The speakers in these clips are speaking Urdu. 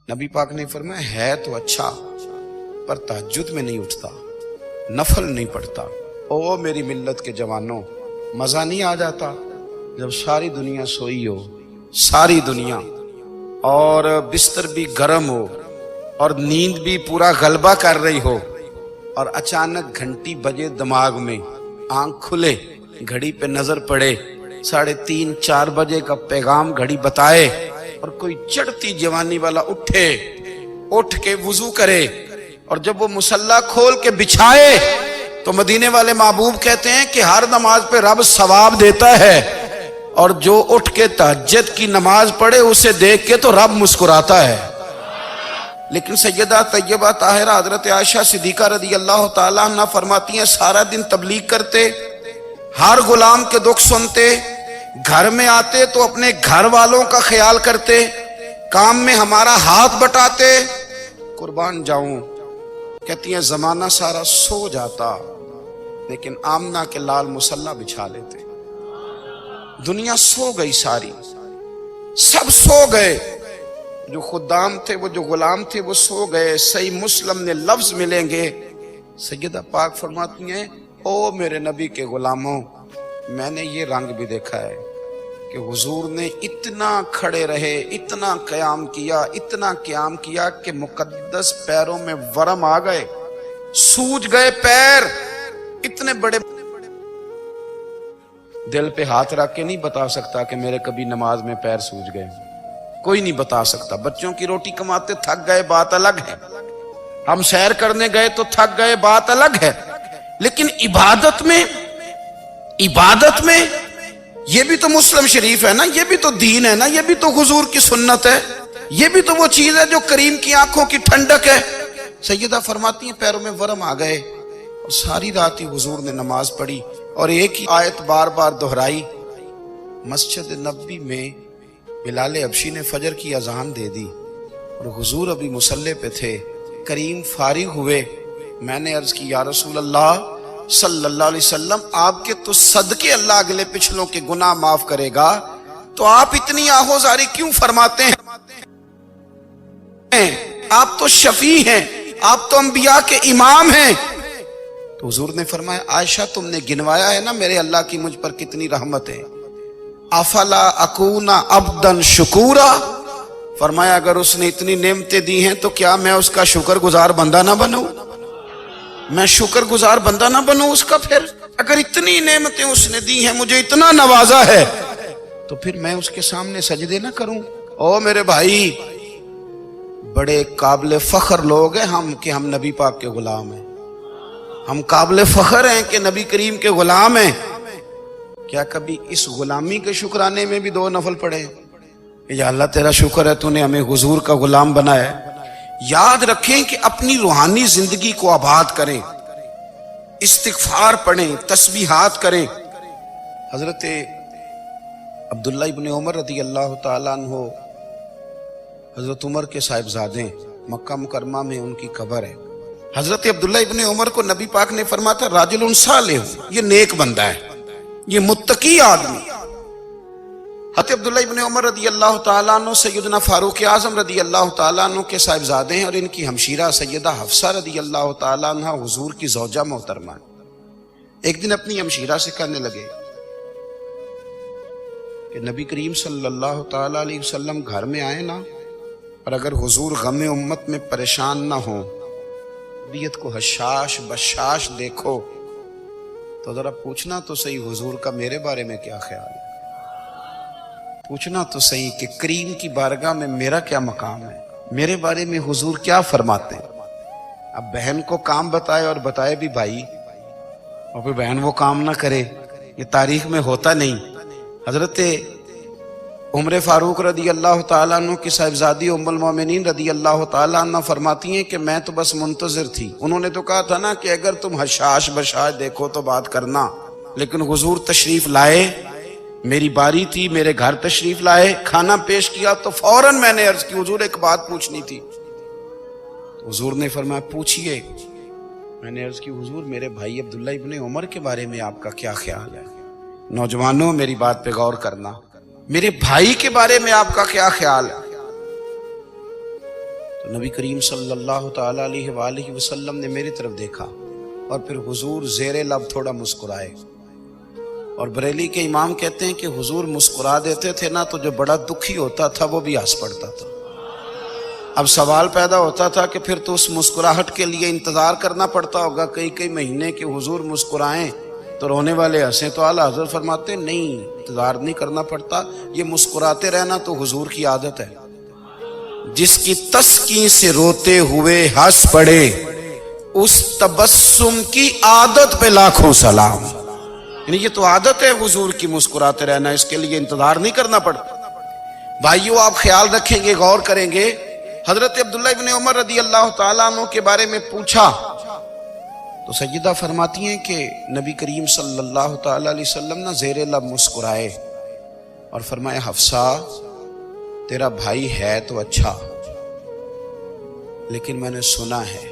نبی پاک نے فرمایا ہے تو اچھا پر تہجد میں نہیں اٹھتا، نفل نہیں پڑھتا۔ او میری ملت کے جوانوں، مزہ نہیں آ جاتا جب ساری دنیا سوئی ہو، ساری دنیا، اور بستر بھی گرم ہو اور نیند بھی پورا غلبہ کر رہی ہو، اور اچانک گھنٹی بجے دماغ میں، آنکھ کھلے، گھڑی پہ نظر پڑے، 3:30 4 بجے کا پیغام گھڑی بتائے، اور کوئی چڑھتی جوانی والا اٹھ کے وضو کرے، اور جب وہ مصلی کھول کے بچھائے تو مدینے والے محبوب کہتے ہیں کہ ہر نماز پہ رب ثواب دیتا ہے، اور جو اٹھ کے تہجد کی نماز پڑھے اسے دیکھ کے تو رب مسکراتا ہے۔ لیکن سیدہ طیبہ طاہرہ حضرت عائشہ صدیقہ رضی اللہ تعالیٰ عنہ فرماتی ہیں سارا دن تبلیغ کرتے، ہر غلام کے دکھ سنتے، گھر میں آتے تو اپنے گھر والوں کا خیال کرتے، کام میں ہمارا ہاتھ بٹاتے، قربان جاؤں، کہتی ہیں زمانہ سارا سو جاتا لیکن آمنہ کے لال مصلی بچھا لیتے۔ دنیا سو گئی، ساری سب سو گئے، جو خدام تھے، وہ جو غلام تھے، وہ سو گئے۔ صحیح مسلم نے لفظ ملیں گے، سیدہ پاک فرماتی ہیں او میرے نبی کے غلاموں، میں نے یہ رنگ بھی دیکھا ہے کہ حضور نے اتنا کھڑے رہے، اتنا قیام کیا، اتنا قیام کیا کہ مقدس پیروں میں ورم آ گئے، سوج گئے پیر، اتنے بڑے۔ دل پہ ہاتھ رکھ کے نہیں بتا سکتا کہ میرے کبھی نماز میں پیر سوج گئے، کوئی نہیں بتا سکتا۔ بچوں کی روٹی کماتے تھک گئے بات الگ ہے، ہم سیر کرنے گئے تو تھک گئے بات الگ ہے، لیکن عبادت میں یہ بھی تو مسلم شریف ہے نا، یہ بھی تو دین ہے نا، یہ بھی تو حضور کی سنت ہے، یہ بھی تو وہ چیز ہے جو کریم کی آنکھوں کی ٹھنڈک ہے۔ سیدہ فرماتی ہیں پیروں میں ورم آ گئے، اور ساری رات ہی حضور نے نماز پڑھی اور ایک ہی آیت بار بار دہرائی۔ مسجد نبوی میں بلال حبشی نے فجر کی اذان دے دی اور حضور ابھی مصلی پہ تھے، کریم فارغ ہوئے۔ میں نے عرض کی یا رسول اللہ صلی اللہ علیہ وسلم، آپ کے تو صدقے اللہ اگلے پچھلوں کے گناہ معاف کرے گا، تو آپ اتنی آہوزاری کیوں فرماتے ہیں؟ آپ تو شفیع ہیں، آپ تو انبیاء کے امام ہیں۔ تو حضور نے فرمایا عائشہ تم نے گنوایا ہے نا میرے اللہ کی مجھ پر کتنی رحمت ہے، افلا اکون عبدا شکورا، فرمایا اگر اس نے اتنی نعمتیں دی ہیں تو کیا میں اس کا شکر گزار بندہ نہ بنوں؟ میں شکر گزار بندہ نہ بنوں اس کا؟ پھر اگر اتنی نعمتیں اس نے دی ہیں، مجھے اتنا نوازا ہے، تو پھر میں اس کے سامنے سجدے نہ کروں؟ او میرے بھائی، بڑے قابل فخر لوگ ہیں ہم کہ ہم نبی پاک کے غلام ہیں، ہم قابل فخر ہیں کہ نبی کریم کے غلام ہیں۔ کیا کبھی اس غلامی کے شکرانے میں بھی 2 نفل پڑھے کہ یا اللہ تیرا شکر ہے تو نے ہمیں حضور کا غلام بنایا ہے؟ یاد رکھیں کہ اپنی روحانی زندگی کو آباد کریں، استغفار پڑھیں، تسبیحات کریں۔ حضرت عبداللہ ابن عمر رضی اللہ تعالیٰ عنہ حضرت عمر کے صاحبزادے، مکہ مکرمہ میں ان کی قبر ہے۔ حضرت عبداللہ ابن عمر کو نبی پاک نے فرمایا تھا راجل صالح، یہ نیک بندہ ہے، یہ متقی آدمی۔ حضرت عبداللہ ابن عمر رضی اللہ تعالیٰ عنہ سیدنا فاروق اعظم رضی اللہ تعالیٰ عنہ کے صاحبزادے ہیں، اور ان کی ہمشیرہ سیدہ حفصہ رضی اللہ تعالیٰ عنہ حضور کی زوجہ محترمہ۔ ایک دن اپنی ہمشیرہ سے کہنے لگے کہ نبی کریم صلی اللہ تعالیٰ علیہ وسلم گھر میں آئے نا، اور اگر حضور غم امت میں پریشان نہ ہوں، طبیعت کو حشاش بشاش دیکھو، تو ذرا پوچھنا تو صحیح حضور کا میرے بارے میں کیا خیال ہے، پوچھنا تو صحیح کہ کریم کی بارگاہ میں میرا کیا مقام ہے، میرے بارے میں حضور کیا فرماتے ہیں۔ اب بہن کو کام بتائے، اور بتائے بھی بھائی، اور پھر بہن وہ کام نہ کرے، یہ تاریخ میں ہوتا نہیں۔ حضرت عمر فاروق رضی اللہ تعالیٰ عنہ کی صاحبزادی ام المومنین رضی اللہ تعالیٰ عنہ فرماتی ہیں کہ میں تو بس منتظر تھی، انہوں نے تو کہا تھا نا کہ اگر تم حشاش بشاش دیکھو تو بات کرنا، لیکن حضور تشریف لائے، میری باری تھی، میرے گھر تشریف لائے، کھانا پیش کیا تو فوراً میں نے عرض کی حضور ایک بات پوچھنی تھی۔ تو حضور نے فرمایا پوچھئے۔ میں نے عرض کی حضور میرے بھائی عبداللہ ابن عمر کے بارے میں آپ کا کیا خیال ہے؟ نوجوانوں میری بات پہ غور کرنا، میرے بھائی کے بارے میں آپ کا کیا خیال ہے؟ تو نبی کریم صلی اللہ تعالیٰ علیہ وآلہ وسلم نے میری طرف دیکھا اور پھر حضور زیر لب تھوڑا مسکرائے، اور بریلی کے امام کہتے ہیں کہ حضور مسکرا دیتے تھے نا تو جو بڑا دکھی ہوتا تھا وہ بھی ہنس پڑتا تھا۔ اب سوال پیدا ہوتا تھا کہ پھر تو اس مسکراہٹ کے لیے انتظار کرنا پڑتا ہوگا کئی مہینے کہ حضور مسکرائیں تو رونے والے ہنسیں، تو اعلیٰ حضرت فرماتے نہیں، انتظار نہیں کرنا پڑتا، یہ مسکراتے رہنا تو حضور کی عادت ہے۔ جس کی تسکین سے روتے ہوئے ہنس پڑے اس تبسم کی عادت پہ لاکھوں سلام۔ یعنی یہ تو عادت ہے حضور کی مسکراتے رہنا، اس کے لیے انتظار نہیں کرنا پڑتا۔ بھائیو آپ خیال رکھیں گے، غور کریں گے، حضرت عبداللہ ابن عمر رضی اللہ تعالیٰ عنہ کے بارے میں پوچھا تو سیدہ فرماتی ہیں کہ نبی کریم صلی اللہ تعالیٰ علیہ وسلم نہ زیر لب مسکرائے اور فرمایا حفصہ تیرا بھائی ہے تو اچھا، لیکن میں نے سنا ہے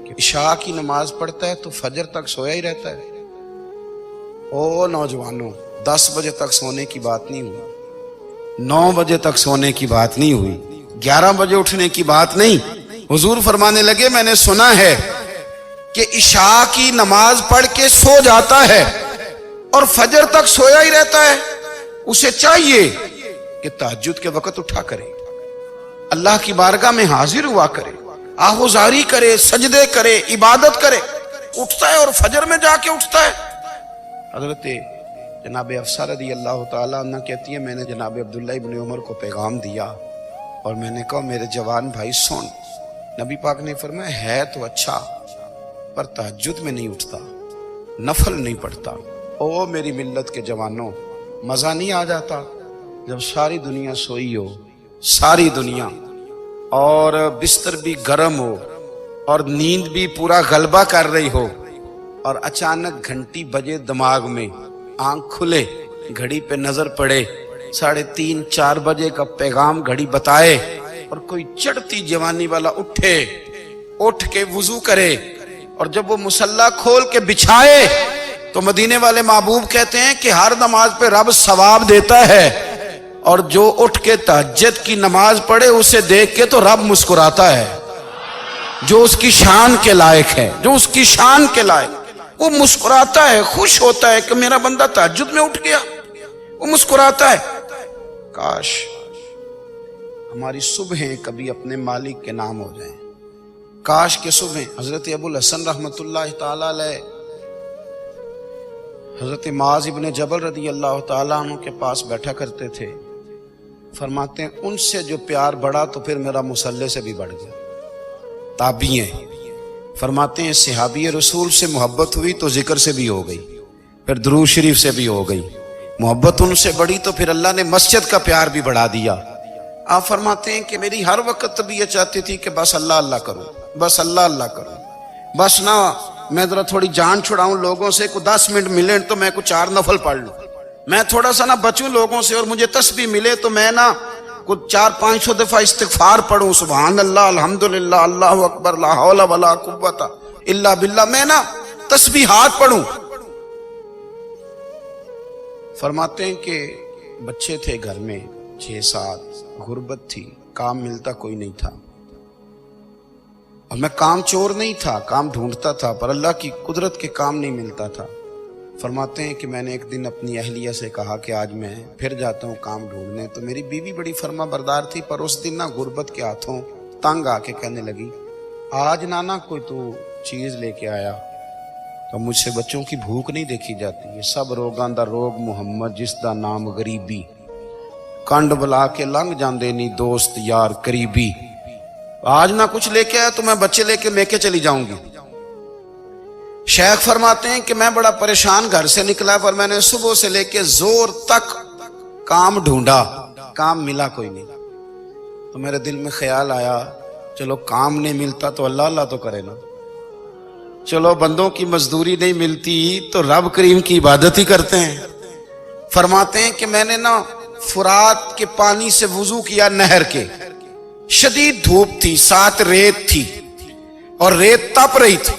کہ عشاء کی نماز پڑھتا ہے تو فجر تک سویا ہی رہتا ہے۔ او نوجوانوں، 10 بجے تک سونے کی بات نہیں ہوئی، 9 بجے تک سونے کی بات نہیں ہوئی، 11 بجے اٹھنے کی بات نہیں۔ حضور فرمانے لگے میں نے سنا ہے کہ عشاء کی نماز پڑھ کے سو جاتا ہے اور فجر تک سویا ہی رہتا ہے، اسے چاہیے کہ تہجد کے وقت اٹھا کرے، اللہ کی بارگاہ میں حاضر ہوا کرے، آہوزاری کرے، سجدے کرے، عبادت کرے۔ اٹھتا ہے اور فجر میں جا کے اٹھتا ہے۔ حضرت جناب حفصہ رضی اللہ تعالیٰ عنہ کہتی ہے میں نے جناب عبداللہ ابن عمر کو پیغام دیا اور میں نے کہا میرے جوان بھائی سن، نبی پاک نے فرمایا ہے تو اچھا پر تہجد میں نہیں اٹھتا، نفل نہیں پڑھتا۔ او میری ملت کے جوانوں، مزہ نہیں آ جاتا جب ساری دنیا سوئی ہو، ساری دنیا، اور بستر بھی گرم ہو اور نیند بھی پورا غلبہ کر رہی ہو، اور اچانک گھنٹی بجے دماغ میں، آنکھ کھلے، گھڑی پہ نظر پڑے، 3:30 4 بجے کا پیغام گھڑی بتائے، اور کوئی چڑھتی جوانی والا اٹھ کے وضو کرے، اور جب وہ مصلی کھول کے بچھائے تو مدینے والے محبوب کہتے ہیں کہ ہر نماز پہ رب ثواب دیتا ہے، اور جو اٹھ کے تہجد کی نماز پڑھے اسے دیکھ کے تو رب مسکراتا ہے، جو اس کی شان کے لائق ہے، جو اس کی شان کے لائق، وہ مسکراتا ہے، خوش ہوتا ہے کہ میرا بندہ تہجد میں اٹھ گیا، وہ مسکراتا ہے۔ کاش ہماری صبحیں کبھی اپنے مالک کے نام ہو جائیں، کاش کے صبحیں۔ حضرت ابو الحسن رحمۃ اللہ تعالی علیہ حضرت معاذ ابن جبل رضی اللہ تعالیٰ عنہ کے پاس بیٹھا کرتے تھے، فرماتے ہیں ان سے جو پیار بڑھا تو پھر میرا مصلی سے بھی بڑھ گیا۔ تابعی ہیں، فرماتے ہیں صحابی رسول سے محبت ہوئی تو ذکر سے بھی ہو گئی، پھر درود شریف سے بھی ہو گئی، محبت ان سے بڑھی تو پھر اللہ نے مسجد کا پیار بھی بڑھا دیا۔ آپ فرماتے ہیں کہ میری ہر وقت طبیعت چاہتی تھی کہ بس اللہ اللہ کروں، بس اللہ اللہ کروں، بس نہ میں ذرا تھوڑی جان چھڑاؤں لوگوں سے، کوئی 10 منٹ ملیں تو میں کوئی 4 نفل پڑھ لوں، میں تھوڑا سا نہ بچوں لوگوں سے، اور مجھے تسبیح ملے تو میں نہ کوئی 400-500 دفعہ استغفار پڑھوں، سبحان اللہ، الحمدللہ، اللہ اکبر، لا حول ولا قوت الا باللہ، میں نہ تسبیحات پڑھوں۔ فرماتے ہیں کہ بچے تھے گھر میں 6-7، غربت تھی، کام ملتا کوئی نہیں تھا، اور میں کام چور نہیں تھا، کام ڈھونڈتا تھا، پر اللہ کی قدرت کے کام نہیں ملتا تھا۔ فرماتے ہیں کہ میں نے ایک دن اپنی اہلیہ سے کہا کہ آج میں پھر جاتا ہوں کام ڈھونڈنے، تو میری بیوی بڑی فرما بردار تھی، پر اس دن نہ غربت کے ہاتھوں تنگ آ کے کہنے لگی آج نانا کوئی تو چیز لے کے آیا، تو مجھ سے بچوں کی بھوک نہیں دیکھی جاتی، یہ سب روگاں دا روگ محمد جس دا نام غریبی، کنڈ بلا کے لنگ جاندے نہیں دوست یار قریبی، آج نہ کچھ لے کے آیا تو میں بچے لے کے چلی جاؤں گی۔ شیخ فرماتے ہیں کہ میں بڑا پریشان گھر سے نکلا، پر میں نے صبح سے لے کے زور تک کام ڈھونڈا، کام ملا کوئی نہیں، تو میرے دل میں خیال آیا چلو کام نہیں ملتا تو اللہ اللہ تو کرے نا، چلو بندوں کی مزدوری نہیں ملتی تو رب کریم کی عبادت ہی کرتے ہیں۔ فرماتے ہیں کہ میں نے نا فرات کے پانی سے وضو کیا، نہر کے، شدید دھوپ تھی، ساتھ ریت تھی اور ریت تپ رہی تھی،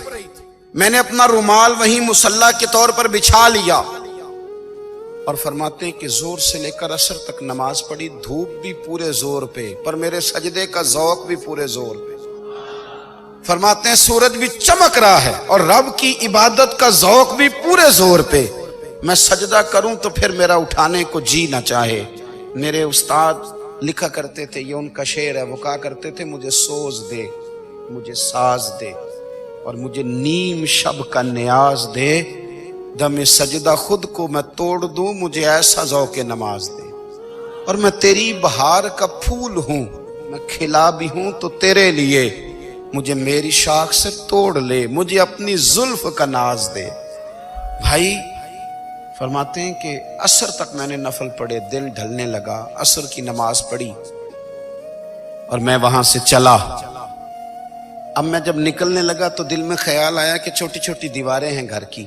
میں نے اپنا رومال وہیں مصلی کے طور پر بچھا لیا، اور فرماتے ہیں کہ زور سے لے کر عصر تک نماز پڑھی، دھوپ بھی پورے زور پہ، پر میرے سجدے کا ذوق بھی پورے زور پہ۔ فرماتے ہیں سورج بھی چمک رہا ہے اور رب کی عبادت کا ذوق بھی پورے زور پہ، میں سجدہ کروں تو پھر میرا اٹھانے کو جی نہ چاہے۔ میرے استاد لکھا کرتے تھے، یہ ان کا شعر ہے، وہ کہا کرتے تھے مجھے سوز دے، مجھے ساز دے، اور مجھے نیم شب کا نیاز دے، دم سجدہ خود کو میں توڑ دوں، مجھے ایسا ذوق نماز دے۔ اور میں تیری بہار کا پھول ہوں، میں کھلا بھی ہوں تو تیرے لیے، مجھے میری شاخ سے توڑ لے، مجھے اپنی زلف کا ناز دے۔ بھائی فرماتے ہیں کہ عصر تک میں نے نفل پڑھے، دل ڈھلنے لگا، عصر کی نماز پڑھی اور میں وہاں سے چلا۔ اب میں جب نکلنے لگا تو دل میں خیال آیا کہ چھوٹی چھوٹی دیواریں ہیں گھر کی،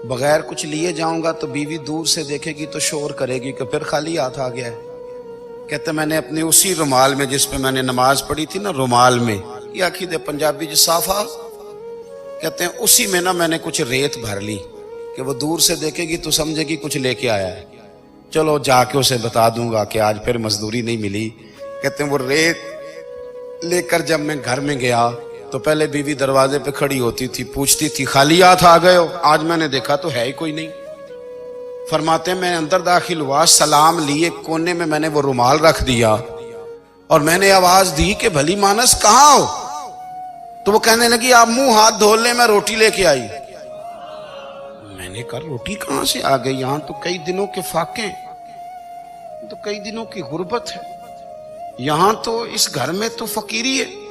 بغیر کچھ لیے جاؤں گا تو بیوی دور سے دیکھے گی تو شور کرے گی کہ پھر خالی ہاتھ آ گیا ہے۔ کہتے میں نے اپنے اسی رومال میں جس پہ میں نے نماز پڑھی تھی نا، رومال میں، یہ عقیدہ پنجابی جو صافہ کہتے ہیں، اسی میں نا میں نے کچھ ریت بھر لی کہ وہ دور سے دیکھے گی تو سمجھے گی کچھ لے کے آیا ہے، چلو جا کے اسے بتا دوں گا کہ آج پھر مزدوری نہیں ملی۔ کہتے ہیں وہ ریت لے کر جب میں گھر میں گیا تو پہلے بیوی دروازے پہ کھڑی ہوتی تھی، پوچھتی تھی خالی ہاتھ آ گئے ہو؟ آج میں نے دیکھا تو ہے ہی کوئی نہیں۔ فرماتے ہیں میں اندر داخل ہوا، سلام لیے، کونے میں نے وہ رومال رکھ دیا اور میں نے آواز دی کہ بھلی مانس کہاں ہو؟ تو وہ کہنے لگی آپ منہ ہاتھ دھو لیں، میں روٹی لے کے آئی۔ میں نے کہا روٹی کہاں سے آ گئی؟ یہاں تو کئی دنوں کے فاقے، تو کئی دنوں کی غربت ہے، یہاں تو اس گھر میں تو فقیری ہے۔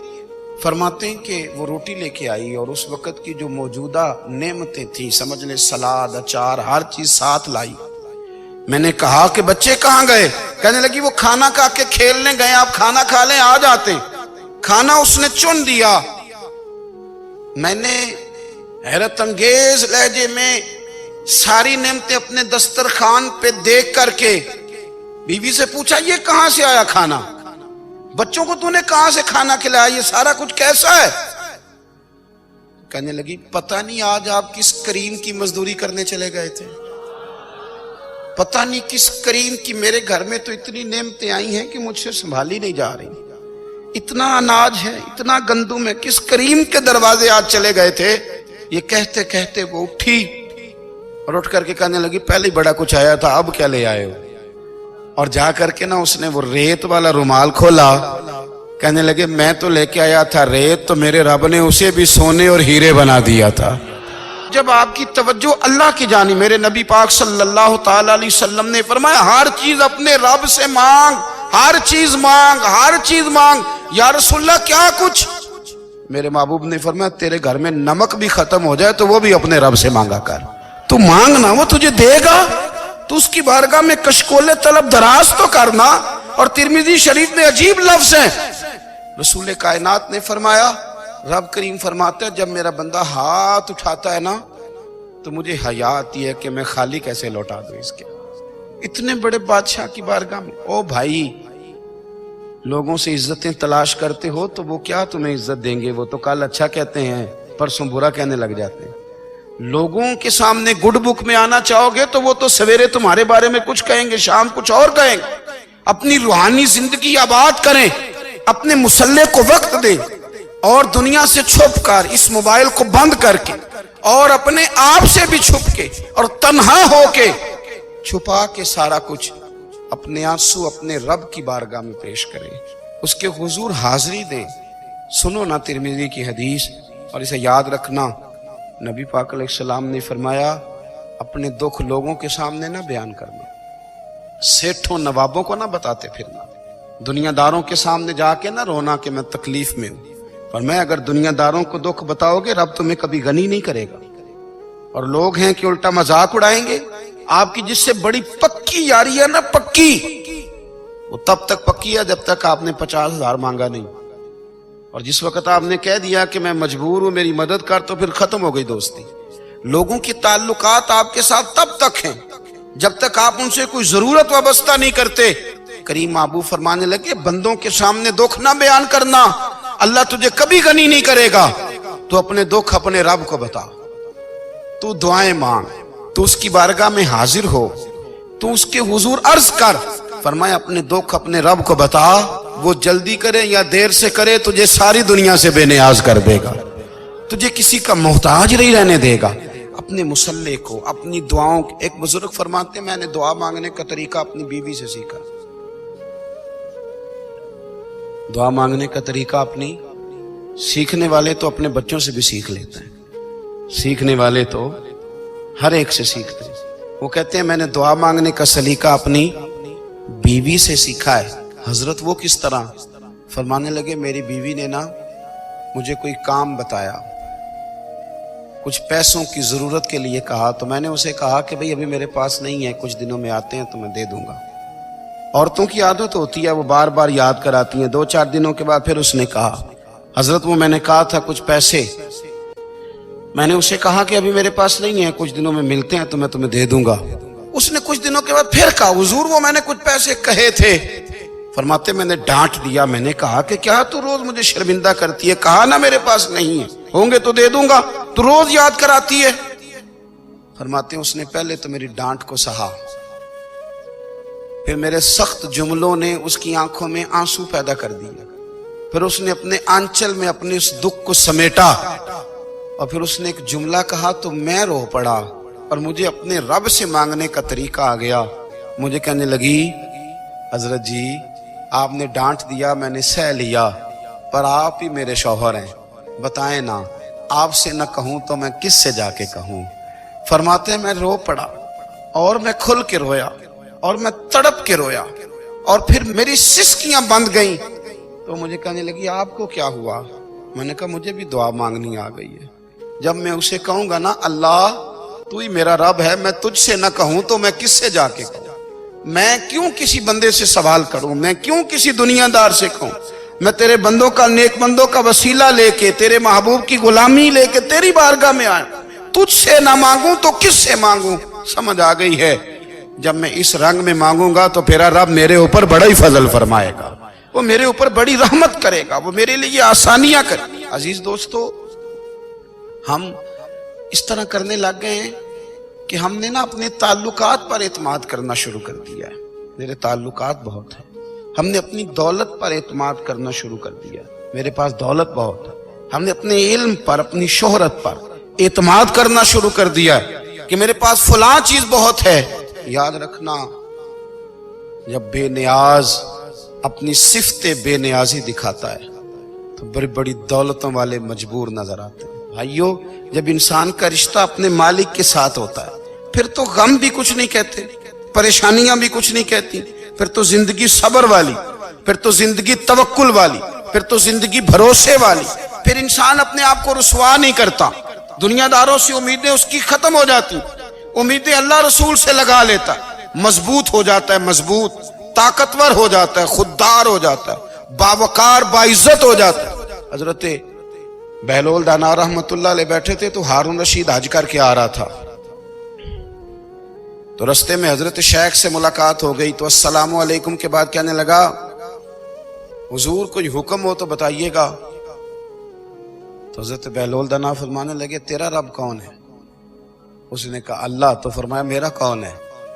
فرماتے ہیں کہ وہ روٹی لے کے آئی اور اس وقت کی جو موجودہ نعمتیں تھیں، سمجھ لیں سلاد، اچار، ہر چیز ساتھ لائی۔ میں نے کہا کہ بچے کہاں گئے؟ کہنے لگی وہ کھانا کھا کے کھیلنے گئے، آپ کھانا کھا لیں آ جاتے۔ کھانا اس نے چن دیا۔ میں نے حیرت انگیز لہجے میں ساری نعمتیں اپنے دسترخوان پہ دیکھ کر کے بیوی سے پوچھا یہ کہاں سے آیا کھانا؟ بچوں کو تو نے کہاں سے کھانا کھلایا؟ یہ سارا کچھ کیسا ہے؟ کہنے لگی پتہ نہیں آج آپ کس کریم کی مزدوری کرنے چلے گئے تھے، پتہ نہیں کس کریم کی، میرے گھر میں تو اتنی نعمتیں آئی ہیں کہ مجھ سے سنبھالی نہیں جا رہی، اتنا اناج ہے، اتنا گندم ہے، کس کریم کے دروازے آج چلے گئے تھے؟ یہ کہتے کہتے وہ اٹھی اور اٹھ کر کے کہنے لگی پہلے بڑا کچھ آیا تھا، اب کیا لے آئے ہو؟ اور جا کر کے نا اس نے وہ ریت والا رومال کھولا، کہنے لگے میں تو لے کے آیا تھا ریت، تو میرے رب نے اسے بھی سونے اور ہیرے بنا دیا تھا۔ جب آپ کی توجہ اللہ کی جانب، میرے نبی پاک صلی اللہ تعالی علیہ وسلم نے فرمایا ہر چیز اپنے رب سے مانگ، ہر چیز مانگ، ہر چیز مانگ۔ یا رسول اللہ کیا کچھ؟ میرے محبوب نے فرمایا تیرے گھر میں نمک بھی ختم ہو جائے تو وہ بھی اپنے رب سے مانگا کر، تو مانگنا وہ تجھے دے گا، تو اس کی بارگاہ میں کشکول طلب دراز تو کرنا۔ اور ترمذی شریف میں عجیب لفظ ہیں، رسول کائنات نے فرمایا، رب کریم فرماتا ہے جب میرا بندہ ہاتھ اٹھاتا ہے نا تو مجھے حیا آتی ہے کہ میں خالی کیسے لوٹا دوں اس کے، اتنے بڑے بادشاہ کی بارگاہ میں۔ او بھائی لوگوں سے عزتیں تلاش کرتے ہو تو وہ کیا تمہیں عزت دیں گے؟ وہ تو کل اچھا کہتے ہیں پرسوں برا کہنے لگ جاتے ہیں۔ لوگوں کے سامنے گڈ بک میں آنا چاہو گے تو وہ تو سویرے تمہارے بارے میں کچھ کہیں گے، شام کچھ اور کہیں گے۔ اپنی روحانی زندگی آباد کریں، اپنے مسلح کو وقت دیں، اور دنیا سے چھپ کر اس موبائل کو بند کر کے اور اپنے آپ سے بھی چھپ کے اور تنہا ہو کے چھپا کے سارا کچھ اپنے آنسو اپنے رب کی بارگاہ میں پیش کریں، اس کے حضور حاضری دیں۔ سنو نا ترمذی کی حدیث اور اسے یاد رکھنا، نبی پاک علیہ السلام نے فرمایا اپنے دکھ لوگوں کے سامنے نہ بیان کرنا، سیٹھوں نوابوں کو نہ بتاتے پھرنا، دنیا داروں کے سامنے جا کے نہ رونا کہ میں تکلیف میں ہوں۔ اور میں اگر دنیا داروں کو دکھ بتاؤ گے رب تمہیں کبھی غنی نہیں کرے گا۔ اور لوگ ہیں کہ الٹا مذاق اڑائیں گے آپ کی، جس سے بڑی پکی یاری ہے نا، پکی، وہ تب تک پکی ہے جب تک آپ نے 50,000 مانگا نہیں، اور جس وقت آپ نے کہہ دیا کہ میں مجبور ہوں میری مدد کر تو پھر ختم ہو گئی دوستی۔ لوگوں کی تعلقات آپ کے ساتھ تب تک ہیں جب تک آپ ان سے کوئی ضرورت وابستہ نہیں کرتے۔ کریم محبوب فرمانے لگے بندوں کے سامنے دکھ نہ بیان کرنا، اللہ تجھے کبھی غنی نہیں کرے گا۔ تو اپنے دکھ اپنے رب کو بتا، تو دعائیں مانگ، تو اس کی بارگاہ میں حاضر ہو، تو اس کے حضور عرض کر، فرمایا اپنے دکھ اپنے رب کو بتا، وہ جلدی کرے یا دیر سے کرے تجھے ساری دنیا سے بے نیاز کر دے گا، تجھے کسی کا محتاج نہیں رہنے دے گا۔ اپنے مسلح کو، اپنی دعاؤں، ایک بزرگ فرماتے ہیں میں نے دعا مانگنے کا طریقہ اپنی بیوی سے سیکھا، دعا مانگنے کا طریقہ اپنی، سیکھنے والے تو اپنے بچوں سے بھی سیکھ لیتے ہیں، سیکھنے والے تو ہر ایک سے سیکھتے ہیں۔ وہ کہتے ہیں میں نے دعا مانگنے کا سلیقہ اپنی بیوی سے سیکھا ہے۔ حضرت وہ کس طرح؟ فرمانے لگے میری بیوی نے نا مجھے کوئی کام بتایا، کچھ پیسوں کی ضرورت کے لیے کہا، تو میں نے اسے کہا کہ بھئی ابھی میرے پاس نہیں ہے، کچھ دنوں میں آتے ہیں تو میں دے دوں گا۔ عورتوں کی عادت ہوتی ہے وہ بار بار یاد کراتی ہیں، 2-4 دنوں کے بعد پھر اس نے کہا حضرت وہ میں نے کہا تھا کچھ پیسے، میں نے اسے کہا کہ ابھی میرے پاس نہیں ہے، کچھ دنوں میں ملتے ہیں تو میں تمہیں دے دوں گا۔ اس نے کچھ دنوں کے بعد پھر کہا حضور وہ میں نے کچھ پیسے کہے تھے۔ فرماتے میں نے ڈانٹ دیا، میں نے کہا کہ کیا تو روز مجھے شرمندہ کرتی ہے، کہا نا میرے پاس نہیں ہے، ہوں گے تو دے دوں گا، تو روز یاد کراتی ہے۔ فرماتے ہیں اس نے پہلے تو میری ڈانٹ کو سہا، پھر میرے سخت جملوں نے اس کی آنکھوں میں آنسو پیدا کر دیے، پھر اس نے اپنے آنچل میں اپنے اس دکھ کو سمیٹا، اور پھر اس نے ایک جملہ کہا تو میں رو پڑا، اور مجھے اپنے رب سے مانگنے کا طریقہ آ گیا۔ مجھے کہنے لگی حضرت جی آپ نے ڈانٹ دیا، میں نے سہ لیا، پر آپ ہی میرے شوہر ہیں، بتائیں نا آپ سے نہ کہوں تو میں کس سے جا کے کہوں۔ فرماتے ہیں میں رو پڑا، اور میں کھل کے رویا، اور میں تڑپ کے رویا، اور پھر میری سسکیاں بند گئیں، تو مجھے کہنے لگی آپ کو کیا ہوا؟ میں نے کہا مجھے بھی دعا مانگنی آ گئی ہے، جب میں اسے کہوں گا نا اللہ تو ہی میرا رب ہے، میں تجھ سے نہ کہوں تو میں کس سے جا کے کہوں؟ میں کیوں کسی بندے سے سوال کروں؟ میں کیوں کسی دنیا دار سے کہوں؟ میں تیرے بندوں کا، نیک بندوں کا وسیلہ لے کے، تیرے محبوب کی غلامی لے کے تیری بارگاہ میں آیا، تجھ سے نہ مانگوں تو کس سے مانگوں؟ سمجھ آ گئی ہے جب میں اس رنگ میں مانگوں گا تو پھر رب میرے اوپر بڑا ہی فضل فرمائے گا، وہ میرے اوپر بڑی رحمت کرے گا، وہ میرے لیے آسانیاں کرے گا۔ عزیز دوستو ہم اس طرح کرنے لگ گئے ہیں کہ ہم نے نا اپنے تعلقات پر اعتماد کرنا شروع کر دیا ہے۔ میرے تعلقات بہت ہیں، ہم نے اپنی دولت پر اعتماد کرنا شروع کر دیا ہے، میرے پاس دولت بہت ہے، ہم نے اپنے علم پر، اپنی شہرت پر اعتماد کرنا شروع کر دیا ہے کہ میرے پاس فلاں چیز بہت ہے۔ یاد رکھنا جب بے نیاز اپنی صفت بے نیازی دکھاتا ہے تو بڑی بڑی دولتوں والے مجبور نظر آتے ہیں۔ بھائیو جب انسان کا رشتہ اپنے مالک کے ساتھ ہوتا ہے پھر تو غم بھی کچھ نہیں کہتے، پریشانیاں بھی کچھ نہیں کہتی، پھر تو زندگی صبر والی، پھر تو زندگی توکل والی، پھر تو زندگی بھروسے والی، پھر انسان اپنے آپ کو رسوا نہیں کرتا، دنیا داروں سے امیدیں اس کی ختم ہو جاتی، امیدیں اللہ رسول سے لگا لیتا، مضبوط ہو جاتا ہے، مضبوط، طاقتور ہو جاتا ہے، خوددار ہو جاتا ہے، باوقار باعزت ہو جاتا ہے۔ حضرت بہلول دانا رحمت اللہ علیہ بیٹھے تھے تو ہارون رشید حج کر کے آ رہا تھا، تو رستے میں حضرت شیخ سے ملاقات ہو گئی، تو السلام علیکم کے بعد کہنے لگا حضور کوئی حکم ہو تو بتائیے گا۔ تو حضرت بہلول دانا فرمانے لگے تیرا رب کون ہے؟ اس نے کہا اللہ۔ تو فرمایا میرا کون ہے؟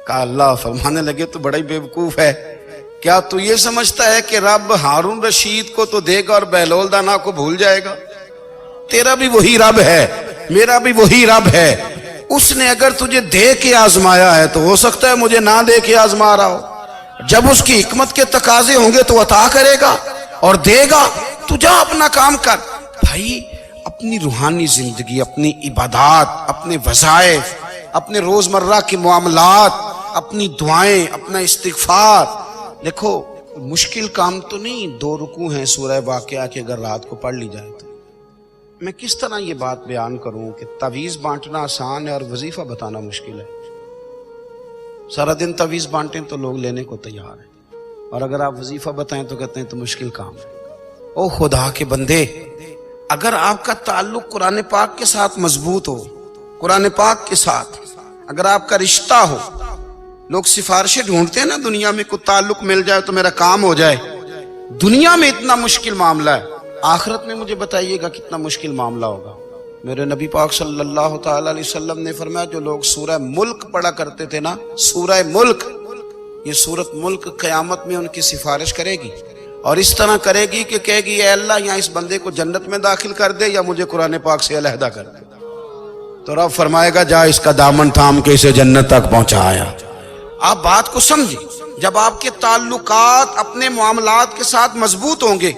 کہا اللہ۔ فرمانے لگے تو بڑا ہی بیوقوف ہے، کیا تو یہ سمجھتا ہے کہ رب ہارون رشید کو تو دے گا اور بہلول دانا کو بھول جائے گا؟ تیرا بھی وہی رب ہے، میرا بھی وہی رب ہے، اس نے اگر تجھے دے کے آزمایا ہے تو ہو سکتا ہے مجھے نہ دے کے آزما رہا ہو، جب اس کی حکمت کے تقاضے ہوں گے تو عطا کرے گا اور دے گا، تو جا اپنا کام کر۔ بھائی اپنی روحانی زندگی، اپنی عبادات، اپنے وظائف، اپنے روزمرہ کے معاملات، اپنی دعائیں، اپنا استغفار، دیکھو مشکل کام تو نہیں 2 رکوع ہیں سورہ واقعہ کے اگر رات کو پڑھ لی جائے تو۔ میں کس طرح یہ بات بیان کروں کہ تعویذ بانٹنا آسان ہے اور وظیفہ بتانا مشکل ہے۔ سارا دن تعویذ بانٹیں تو لوگ لینے کو تیار ہیں، اور اگر آپ وظیفہ بتائیں تو کہتے ہیں تو مشکل کام ہے۔ او خدا کے بندے، اگر آپ کا تعلق قرآن پاک کے ساتھ مضبوط ہو، قرآن پاک کے ساتھ اگر آپ کا رشتہ ہو، لوگ سفارشیں ڈھونڈتے ہیں نا دنیا میں، کوئی تعلق مل جائے تو میرا کام ہو جائے، دنیا میں اتنا مشکل معاملہ ہے، آخرت میں مجھے بتائیے گا کتنا مشکل معاملہ ہوگا۔ میرے نبی پاک صلی اللہ تعالی علیہ وسلم نے فرمایا جو لوگ سورہ ملک پڑھا کرتے تھے نا، سورہ ملک، یہ سورت ملک قیامت میں ان کی سفارش کرے گی، اور اس طرح کرے گی کہ کہے گی اے اللہ یہاں اس بندے کو جنت میں داخل کر دے یا مجھے قرآن پاک سے علیحدہ کر دے۔ تو رب فرمائے گا جا اس کا دامن تھام کے اسے جنت تک پہنچایا۔ آپ بات کو سمجھیں، جب آپ کے تعلقات اپنے معاملات کے ساتھ مضبوط ہوں گے،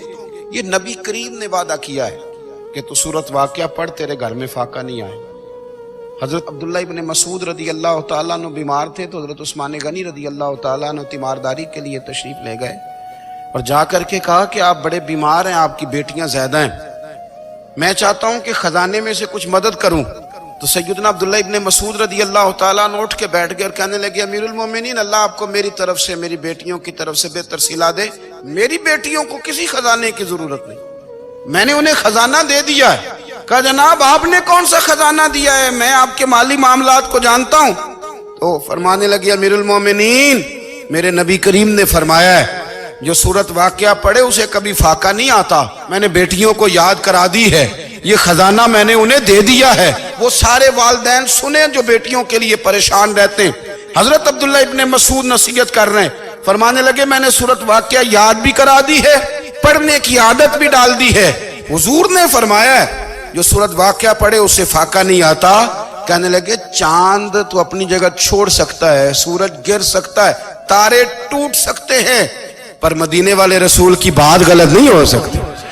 یہ نبی کریم نے وعدہ کیا ہے کہ تو سورت واقعہ پڑھ تیرے گھر میں فاقہ نہیں آئے۔ حضرت عبداللہ ابن مسعود رضی اللہ تعالیٰ عنہ بیمار تھے تو حضرت عثمان غنی رضی اللہ تعالیٰ عنہ تیمارداری کے لیے تشریف لے گئے اور جا کر کے کہا کہ آپ بڑے بیمار ہیں، آپ کی بیٹیاں زیادہ ہیں، میں چاہتا ہوں کہ خزانے میں سے کچھ مدد کروں۔ تو سیدنا عبداللہ ابن مسعود رضی اللہ تعالیٰ عنہ اٹھ کے بیٹھ گئے اور کہنے لگے امیر المومنین، اللہ آپ کو میری طرف سے، میری بیٹیوں کی طرف سے بہتر صلہ دے، میری بیٹیوں کو کسی خزانے کی ضرورت نہیں، میں نے انہیں خزانہ دے دیا ہے۔ کہا جناب آپ نے کون سا خزانہ دیا ہے، میں آپ کے مالی معاملات کو جانتا ہوں۔ تو فرمانے لگے امیر المومنین، میرے نبی کریم نے فرمایا ہے جو سورت واقعہ پڑھے اسے کبھی فاقہ نہیں آتا، میں نے بیٹیوں کو یاد کرا دی ہے، یہ خزانہ میں نے انہیں دے دیا ہے۔ وہ سارے والدین سنیں جو بیٹیوں کے لیے پریشان رہتے ہیں۔ حضرت عبداللہ ابن مسعود نصیحت کر رہے ہیں، فرمانے لگے میں نے سورت واقعہ یاد بھی کرا دی ہے، پڑھنے کی عادت بھی ڈال دی ہے۔ حضور نے فرمایا ہے جو سورت واقعہ پڑھے اسے فاقہ نہیں آتا۔ کہنے لگے چاند تو اپنی جگہ چھوڑ سکتا ہے، سورج گر سکتا ہے، تارے ٹوٹ سکتے ہیں، پر مدینے والے رسول کی بات غلط نہیں ہو سکتی۔